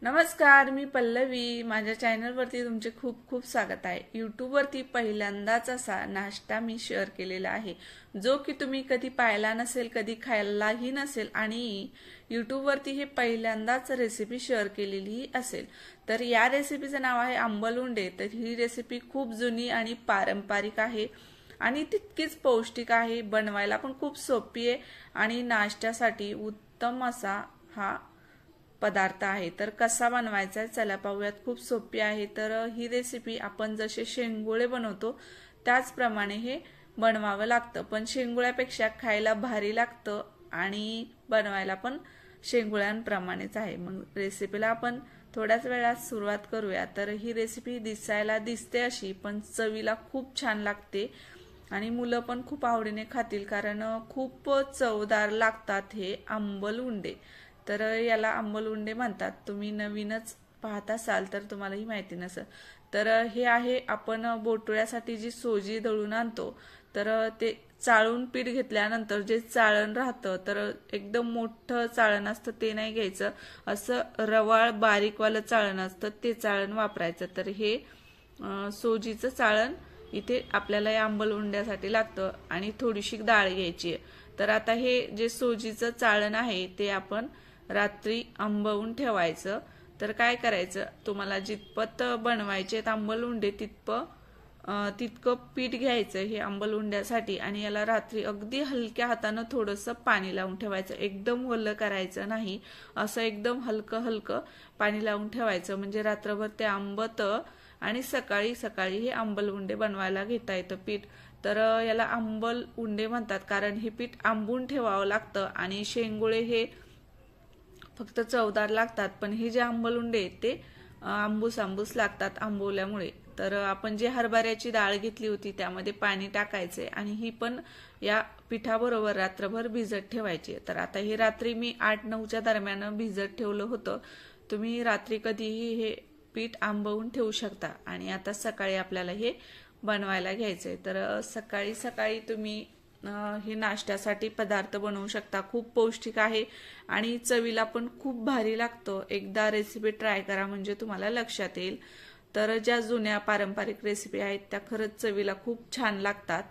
नमस्कार, मी पल्लवी. माझ्या चॅनलवरती तुमचे खूप खूप स्वागत आहे. यूट्यूबवरती पहिल्यांदाच असा नाश्ता मी शेअर केलेला आहे, जो की तुम्ही कधी पाहिला नसेल, कधी खाल्लाही नसेल आणि यूट्यूबवरती हे पहिल्यांदाच रेसिपी शेअर केलेली असेल. तर या रेसिपीचं नाव आहे आंबलुंडे. तर ही रेसिपी खूप जुनी आणि पारंपरिक आहे आणि तितकीच पौष्टिक आहे. बनवायला पण खूप सोपी आहे आणि नाश्त्यासाठी उत्तम असा हा पदार्थ आहे. तर कसा बनवायचा आहे चला पाहूयात. खूप सोपी आहे. तर ही रेसिपी आपण जसे शेंगुळे बनवतो त्याचप्रमाणे हे बनवावं लागतं, पण शेंगुळ्यापेक्षा खायला भारी लागतं आणि बनवायला पण शेंगुळ्यांप्रमाणेच आहे. मग रेसिपीला आपण थोड्याच वेळात सुरुवात करूया. तर ही रेसिपी दिसायला दिसते अशी, पण चवीला खूप छान लागते आणि मुलं पण खूप आवडीने खातील, कारण खूप चवदार लागतात हे आंबलुंडे. तर याला आंबलुंडे म्हणतात. तुम्ही नवीनच पाहत असाल तर तुम्हालाही माहिती नसेल. तर हे आहे आपण बोटुळ्यासाठी जी सोजी दळून आणतो, तर ते चाळून पीठ घेतल्यानंतर जे चाळण राहतं, तर एकदम मोठं चाळण असतं ते नाही घ्यायचं, असं रवाळ बारीकवालं चाळण असतं ते चाळण वापरायचं. तर हे सोजीचं चाळण इथे आपल्याला या आंबलुंड्यासाठी लागतं आणि थोडीशी डाळ घ्यायची आहे. तर आता हे जे सोजीचं चाळण आहे ते आपण रात्री आंबवून ठेवायचं. तर काय करायचं, तुम्हाला जितपत बनवायचे आंबलुंडे तितकं पीठ घ्यायचं हे आंबलुंड्यासाठी आणि याला रात्री अगदी हलक्या हातानं थोडंसं पाणी लावून ठेवायचं. एकदम ओलं करायचं नाही, असं एकदम हलकं हलकं पाणी लावून ठेवायचं, म्हणजे रात्रभर ते आंबतं आणि सकाळी सकाळी हे आंबलुंडे बनवायला घेता येतं पीठ. तर याला आंबल उंडे म्हणतात, कारण हे पीठ आंबून ठेवावं लागतं आणि शेंगुळे हे फक्त चवदार लागतात, पण हे जे आंबलुंडे आहेत ते आंबूस आंबूस लागतात आंबवल्यामुळे. तर आपण जी हरभऱ्याची डाळ घेतली होती त्यामध्ये पाणी टाकायचे आणि ही पण या पिठाबरोबर रात्रभर भिजत ठेवायची. तर आता हे रात्री मी 8-9च्या दरम्यान भिजत ठेवलं होतं. तुम्ही रात्री कधीही हे पीठ आंबवून ठेवू शकता आणि आता सकाळी आपल्याला हे बनवायला घ्यायचंय. तर सकाळी सकाळी तुम्ही हे नाश्त्यासाठी पदार्थ बनवू शकता. खूप पौष्टिक आहे आणि चवीला पण खूप भारी लागतं. एकदा रेसिपी ट्राय करा म्हणजे तुम्हाला लक्षात येईल. तर ज्या जुन्या पारंपरिक रेसिपी आहेत त्या खरंच चवीला खूप छान लागतात.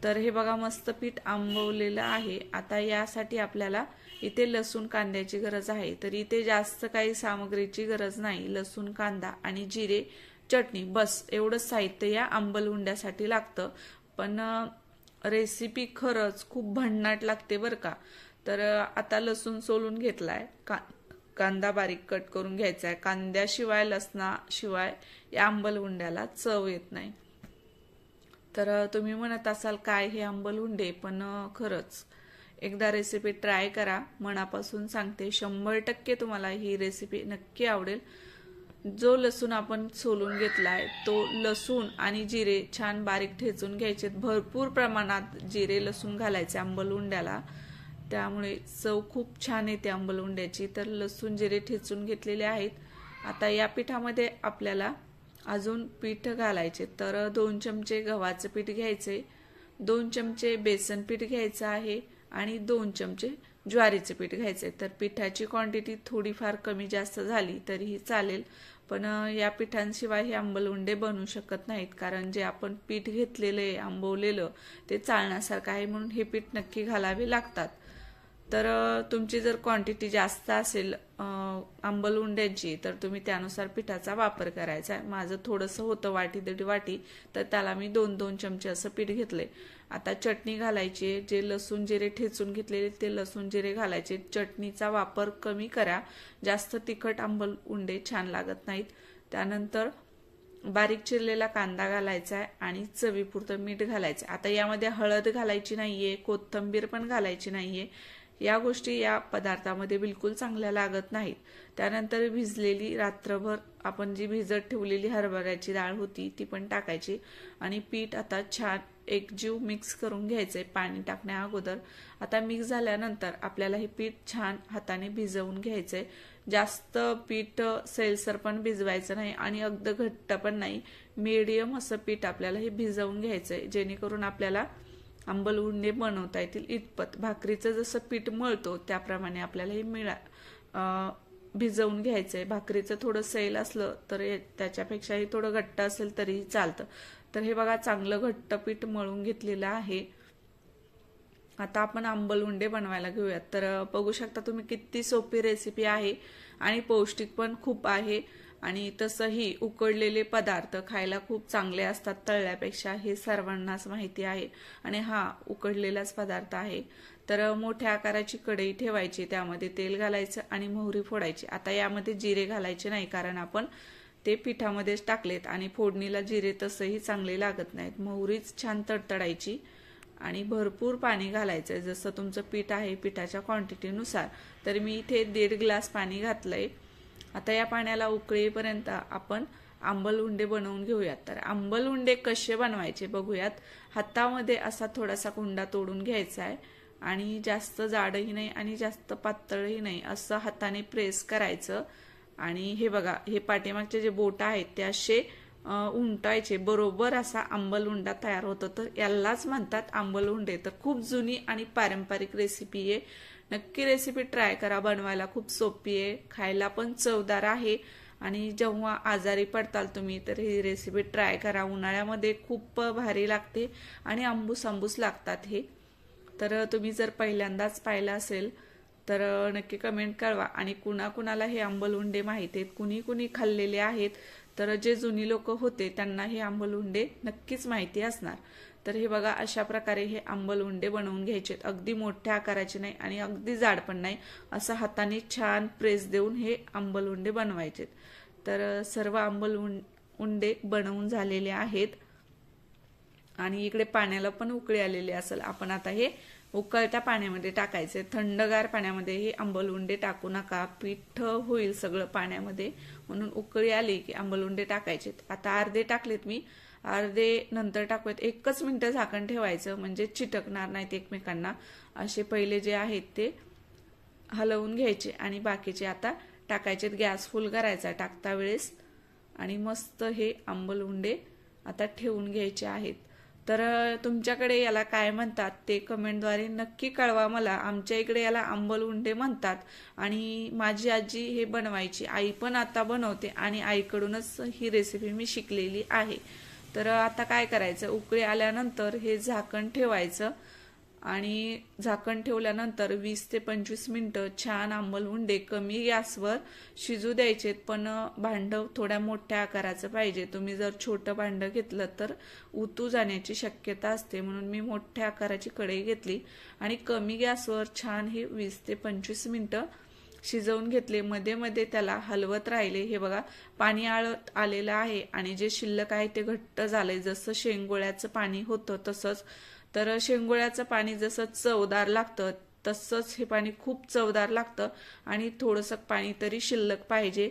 तर हे बघा मस्त पीठ आंबवलेलं आहे. आता यासाठी आपल्याला इथे लसूण कांद्याची गरज आहे. तर इथे जास्त काही सामग्रीची गरज नाही. लसूण, कांदा आणि जिरे, चटणी, बस एवढंच साहित्य या आंबलुंड्यासाठी लागतं. पण रेसिपी खरंच खूप भन्नाट लागते बरं का. तर आता लसूण सोलून घेतलाय, कांदा बारीक कट करून घ्यायचा आहे. कांद्याशिवाय लसणाशिवाय या आंबलुंड्याला चव येत नाही. तर तुम्ही म्हणत असाल काय हे आंबलुंडे, पण खरंच एकदा रेसिपी ट्राय करा. मनापासून सांगते, 100% तुम्हाला ही रेसिपी नक्की आवडेल. जो लसूण आपण सोलून घेतलाय तो लसूण आणि जिरे छान बारीक ठेचून घ्यायचे. भरपूर प्रमाणात जिरे लसूण घालायचे आंबलुंड्याला, त्यामुळे चव खूप छान येते आंबलुंड्याची. तर लसूण जिरे ठेचून घेतलेले आहेत. आता या पिठामध्ये आपल्याला अजून पीठ घालायचे. तर 2 चमचे गव्हाचं पीठ घ्यायचे, 2 चमचे बेसन पीठ घ्यायचं आहे आणि 2 चमचे ज्वारीचे पीठ घ्यायचे. तर पिठाची क्वांटिटी थोडीफार कमी जास्त झाली तरीही चालेल, पण या पिठांशिवाय हे आंबलुंडे बनवू शकत नाहीत, कारण जे आपण पीठ घेतलेलं आहे आंबवलेलं ते चालण्यासारखं आहे, म्हणून हे पीठ नक्की घालावे लागतात. तर तुमची जर क्वांटिटी जास्त असेल आंबलुंड्यांची तर तुम्ही त्यानुसार पिठाचा वापर करायचा आहे. माझं थोडंसं होतं, वाटी दीड वाटी, तर त्याला मी 2-2 चमचे असं पीठ घेतले. आता चटणी घालायची. जे लसूण जिरे ठेचून घेतलेले ते लसूण जिरे घालायचे. चटणीचा वापर कमी करा, जास्त तिखट आंबलुंडे छान लागत नाहीत. त्यानंतर बारीक चिरलेला कांदा घालायचा आहे आणि चवीपुरतं मीठ घालायचं. आता यामध्ये हळद घालायची नाहीये, कोथिंबीर पण घालायची नाहीये. या गोष्टी या पदार्थामध्ये बिलकुल चांगल्या लागत नाहीत. त्यानंतर भिजलेली रात्रभर आपण जी भिजत ठेवलेली हरभऱ्याची डाळ होती ती पण टाकायची आणि पीठ आता छान एकजीव मिक्स करून घ्यायचंय पाणी टाकण्या अगोदर. आता मिक्स झाल्यानंतर आपल्याला हे पीठ छान हाताने भिजवून घ्यायचंय. जास्त पीठ सैलसर पण भिजवायचं नाही आणि अगदी घट्ट पण नाही, मीडियम असं पीठ आपल्याला हे भिजवून घ्यायचंय, जेणेकरून आपल्याला आंबलुंडे बनवता येतील इतपत. भाकरीचं जसं पीठ मळतो त्याप्रमाणे आपल्याला हे भिजवून घ्यायचंय। भाकरीचं थोडं सैल असलं तर त्याच्यापेक्षाही थोडं घट्ट असेल तरीही चालतं। तर हे बघा चांगलं घट्ट पीठ मळून घेतलेलं आहे। आता आपण आंबलुंडे बनवायला घेऊयात। तर बघू शकता तुम्ही किती सोपी रेसिपी आहे आणि पौष्टिक पण खूप आहे। आणि तसंही उकडलेले पदार्थ खायला खूप चांगले असतात तळल्यापेक्षा, हे सर्वांनाच माहिती आहे। आणि हा उकडलेलाच पदार्थ आहे। तर मोठ्या आकाराची कढई ठेवायची, त्यामध्ये तेल घालायचं आणि मोहरी फोडायची। आता यामध्ये जिरे घालायचे नाही, कारण आपण ते पिठामध्येच टाकलेत आणि फोडणीला जिरे तसंही चांगले लागत नाहीत। मोहरीच छान तडतडायची आणि भरपूर पाणी घालायचं, जसं तुमचं पीठ आहे पिठाच्या क्वांटिटीनुसार। तर मी इथे 1.5 ग्लास पाणी घातलंय। आता या पाण्याला उकळीपर्यंत आपण आंबलुंडे बनवून घेऊयात। तर आंबलुंडे कसे बनवायचे बघूयात। हातामध्ये असा थोडासा कुंडा तोडून घ्यायचा आहे आणि जास्त जाडही नाही आणि जास्त पातळही नाही, असं हाताने प्रेस करायचं। आणि हे बघा, हे पाठीमागचे जे बोट आहेत ते असे उंटायचे, बरोबर असा आंबलुंडा तयार होतो। तर यालाच म्हणतात आंबलुंडे। तर खूप जुनी आणि पारंपरिक रेसिपी आहे। नक्की रेसिपी ट्राय करा, बनवायला खूप सोपी आहे, खायला पण चवदार आहे। आणि जेव्हा आजारी पडताल तुम्ही तर ही रेसिपी ट्राय करा। उन्हाळ्यामध्ये खूप भारी लागते आणि आंबूस आंबूस लागतात हे। तर तुम्ही जर पहिल्यांदाच पाहिलं असेल तर नक्की कमेंट कळवा। आणि कुणाकुणाला हे आंबलुंडे माहिती आहेत, कुणी कुणी खाल्लेले आहेत, तर जे जुनी लोक होते त्यांना हे आंबलुंडे नक्कीच माहिती असणार। तर हे बघा, अशा प्रकारे हे आंबलुंडे बनवून घ्यायचे। अगदी मोठ्या आकाराचे नाही आणि अगदी जाड पण नाही, असं हाताने छान प्रेस देऊन हे आंबलुंडे बनवायचे। तर सर्व आंबलुंडे बनवून झालेले आहेत आणि इकडे पाण्याला पण उकळी आलेली असेल। आपण आता हे उकळत्या पाण्यामध्ये टाकायचे। थंडगार पाण्यामध्ये हे आंबलुंडे टाकू नका, पीठ होईल सगळं पाण्यामध्ये, म्हणून उकळी आली की आंबलुंडे टाकायचे। आता अर्धे टाकलेत मी, अर्धे नंतर टाकूयात। 1च मिनिट झाकण ठेवायचं, म्हणजे चिटकणार नाहीत एकमेकांना। असे पहिले जे आहेत ते हलवून घ्यायचे आणि बाकीचे आता टाकायचे। गॅस फुल करायचा टाकता वेळेस आणि मस्त हे आंबलुंडे आता ठेवून घ्यायचे आहेत। तर तुमच्याकडे याला काय म्हणतात ते कमेंटद्वारे नक्की कळवा मला। आमच्या इकडे याला आंबलुंडे म्हणतात आणि माझी आजी हे बनवायची, आई पण आता बनवते आणि आईकडूनच ही रेसिपी मी शिकलेली आहे। तर आता काय करायचं, उकळी आल्यानंतर हे झाकण ठेवायचं आणि झाकण ठेवल्यानंतर 20 ते 25 मिनिटं छान आंबलुंडे कमी गॅसवर शिजू द्यायचेत। पण भांड थोड्या मोठ्या आकाराचं पाहिजे, तुम्ही जर छोटं भांड घेतलं तर उतू जाण्याची शक्यता असते, म्हणून मी मोठ्या आकाराची कढई घेतली आणि कमी गॅसवर छान हे 20 ते 25 मिनिटं शिजवून घेतले। मध्ये मध्ये त्याला हलवत राहिले। हे बघा, पाणी आळत आलेलं आहे आणि जे शिल्लक आहे ते घट्ट झालंय, जसं शेंगोळ्याचं पाणी होतं तसंच। तर शेंगोळ्याचं पाणी जसं चवदार लागतं तसंच हे पाणी खूप चवदार लागतं आणि थोडंसं पाणी तरी शिल्लक पाहिजे।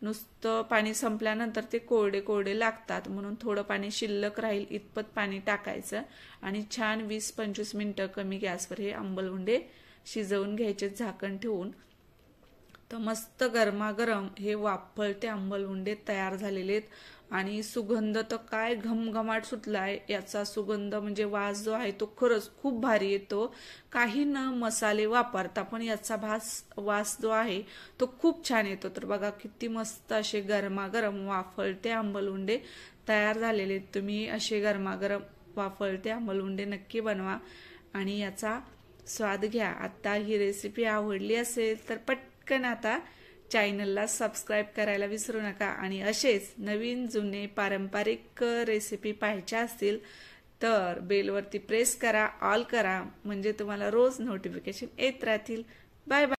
नुसतं पाणी संपल्यानंतर ते कोरडे कोरडे लागतात, म्हणून थोडं पाणी शिल्लक राहील इतपत पाणी टाकायचं आणि छान 20-25 मिनिटं कमी गॅसवर हे आंबलुंडे शिजवून घ्यायचे झाकण ठेवून। तर मस्त गरमागरम हे वाफळते आंबलुंडे तयार झालेले आहेत आणि सुगंध तर काय घमघमाट सुटलाय। याचा सुगंध म्हणजे वास जो आहे तो खरंच खूप भारी येतो, काही न मसाले वापरता पण याचा वास जो आहे तो खूप छान येतो। तर बघा किती मस्त असे गरमागरम वाफळते आंबलुंडे तयार झालेले। तुम्ही असे गरमागरम वाफळते आंबलुंडे नक्की बनवा आणि याचा स्वाद घ्या। आता ही रेसिपी आवडली असेल तर पटकन आता चॅनलला सबस्क्राईब करायला विसरू नका आणि असेच नवीन जुने पारंपरिक रेसिपी पाहायच्या असतील तर बेलवरती प्रेस करा, ऑल करा, म्हणजे तुम्हाला रोज नोटिफिकेशन येत राहतील। Bye bye.